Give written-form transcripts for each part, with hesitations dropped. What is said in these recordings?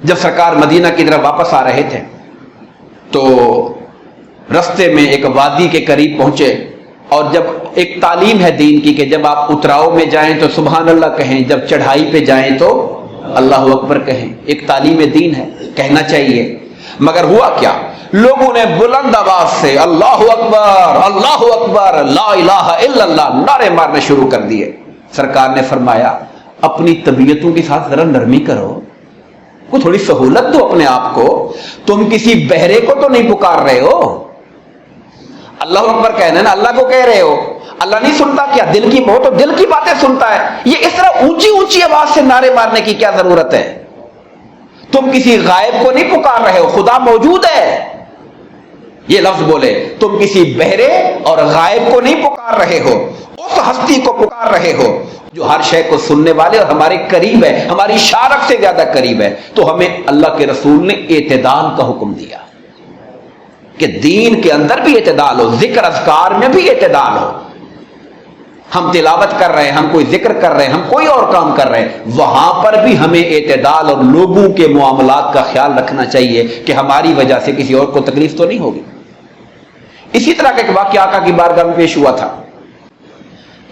جب سرکار مدینہ کی طرف واپس آ رہے تھے تو رستے میں ایک وادی کے قریب پہنچے، اور جب ایک تعلیم ہے دین کی کہ جب آپ اتراؤ میں جائیں تو سبحان اللہ کہیں، جب چڑھائی پہ جائیں تو اللہ اکبر کہیں، ایک تعلیم دین ہے، کہنا چاہیے۔ مگر ہوا کیا، لوگوں نے بلند آواز سے اللہ اکبر لا الہ الا اللہ نعرے مارنے شروع کر دیے۔ سرکار نے فرمایا اپنی طبیعتوں کے ساتھ ذرا نرمی کرو، کوئی تھوڑی سہولت دو اپنے آپ کو، تم کسی بہرے کو تو نہیں پکار رہے ہو، اللہ اکبر کہنا نا، اللہ کو کہہ رہے ہو، اللہ نہیں سنتا کیا؟ دل کی بہت تو دل کی باتیں سنتا ہے، یہ اس طرح اونچی اونچی آواز سے نعرے مارنے کی کیا ضرورت ہے؟ تم کسی غائب کو نہیں پکار رہے ہو، خدا موجود ہے، یہ لفظ بولے، تم کسی بہرے اور غائب کو نہیں پکار رہے ہو، اس ہستی کو پکار رہے ہو جو ہر شے کو سننے والے اور ہمارے قریب ہے، ہماری شارک سے زیادہ قریب ہے۔ تو ہمیں اللہ کے رسول نے اعتدال کا حکم دیا کہ دین کے اندر بھی اعتدال ہو، ذکر اذکار میں بھی اعتدال ہو۔ ہم تلاوت کر رہے ہیں، ہم کوئی ذکر کر رہے ہیں، ہم کوئی اور کام کر رہے ہیں، وہاں پر بھی ہمیں اعتدال اور لوگوں کے معاملات کا خیال رکھنا چاہیے کہ ہماری وجہ سے کسی اور کو تکلیف تو نہیں ہوگی۔ اسی طرح کا ایک واقعہ آقا کی بارگاہ میں پیش ہوا تھا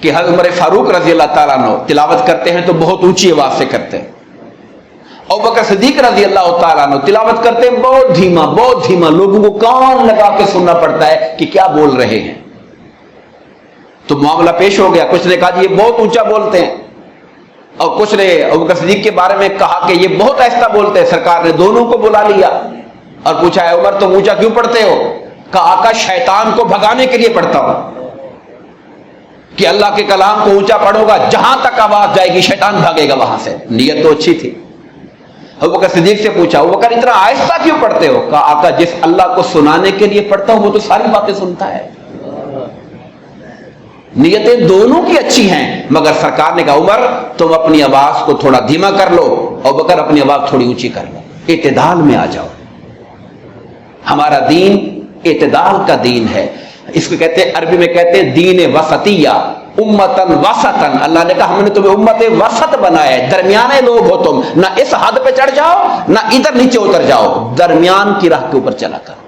کہ حضرت عمر فاروق رضی اللہ تعالیٰ عنہ تلاوت کرتے ہیں تو بہت اونچی آواز سے کرتے ہیں، ابوبکر صدیق رضی اللہ تعالیٰ عنہ تلاوت کرتے ہیں بہت دھیما، لوگوں کو کان لگا کے سننا پڑتا ہے کہ کیا بول رہے ہیں۔ تو معاملہ پیش ہو گیا، کچھ نے کہا جی یہ بہت اونچا بولتے ہیں، اور کچھ نے ابوبکر صدیق کے بارے میں کہا کہ یہ بہت آہستہ بولتے ہیں۔ سرکار نے دونوں کو بلا لیا اور پوچھا ہے عمر تم اونچا کیوں پڑھتے ہو؟ کہا آقا شیطان کو بھگانے کے لیے پڑھتا ہوں، کہ اللہ کے کلام کو اونچا پڑھو گا، جہاں تک آواز جائے گی شیطان بھاگے گا وہاں سے۔ نیت تو اچھی تھی۔ ابوبکر صدیق سے پوچھا ابوبکر اتنا آہستہ کیوں پڑھتے ہو؟ کہا آقا جس اللہ کو سنانے کے لیے پڑھتا ہوں وہ تو ساری باتیں سنتا ہے۔ نیتیں دونوں کی اچھی ہیں، مگر سرکار نے کہا عمر تم اپنی آواز کو تھوڑا دھیما کر لو، ابوبکر اپنی آواز تھوڑی اونچی کر لو، اعتدال میں آ جاؤ۔ ہمارا دین اعتدال کا دین ہے، اس کو کہتے ہیں عربی میں کہتے ہیں دین وسطیہ، امتن وسطن۔ اللہ نے کہا ہم نے تمہیں امت وسط بنایا ہے، درمیانے لوگ ہو تم، نہ اس حد پہ چڑھ جاؤ نہ ادھر نیچے اتر جاؤ، درمیان کی راہ کے اوپر چلا کر۔